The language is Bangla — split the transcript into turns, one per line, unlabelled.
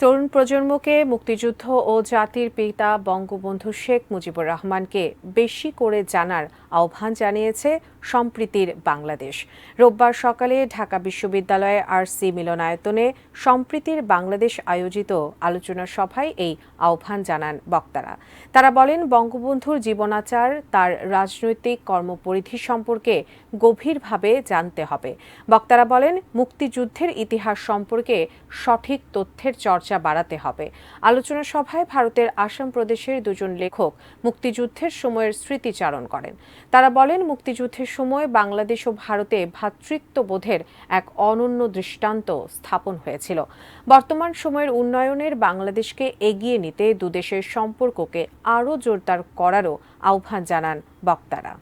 তরুণ প্রজন্মকে মুক্তিযুদ্ধ ও জাতির পিতা বঙ্গবন্ধু শেখ মুজিবুর রহমানকে বেশি করে জানার আহ্বান জানিয়েছে সম্প্রীতির বাংলাদেশ। রোববার সকালে ঢাকা বিশ্ববিদ্যালয়ে আরসি মিলনায়তনে সম্প্রীতির বাংলাদেশ আয়োজিত আলোচনা সভায় এই আহ্বান জানান বক্তারা। তারা বলেন, বঙ্গবন্ধুর জীবনাচার, তার রাজনৈতিক কর্মপরিধি সম্পর্কে গভীরভাবে জানতে হবে। বক্তারা বলেন, মুক্তিযুদ্ধের ইতিহাস সম্পর্কে সঠিক তথ্যের চর্চা বাড়াতে হবে। আলোচনা সভায় ভারতের আসাম প্রদেশের দুজন লেখক মুক্তিযুদ্ধের সময়ের স্মৃতিচারণ করেন। তারা বলেন, মুক্তিযুদ্ধের সময় বাংলাদেশ ও ভারতে ভ্রাতৃত্ববোধের এক অনন্য দৃষ্টান্ত স্থাপন হয়েছিল। বর্তমান সময়ের উন্নয়নের বাংলাদেশকে এগিয়ে নিতে দুদেশের সম্পর্ককে আরও জোরদার করারও আহ্বান জানান বক্তারা।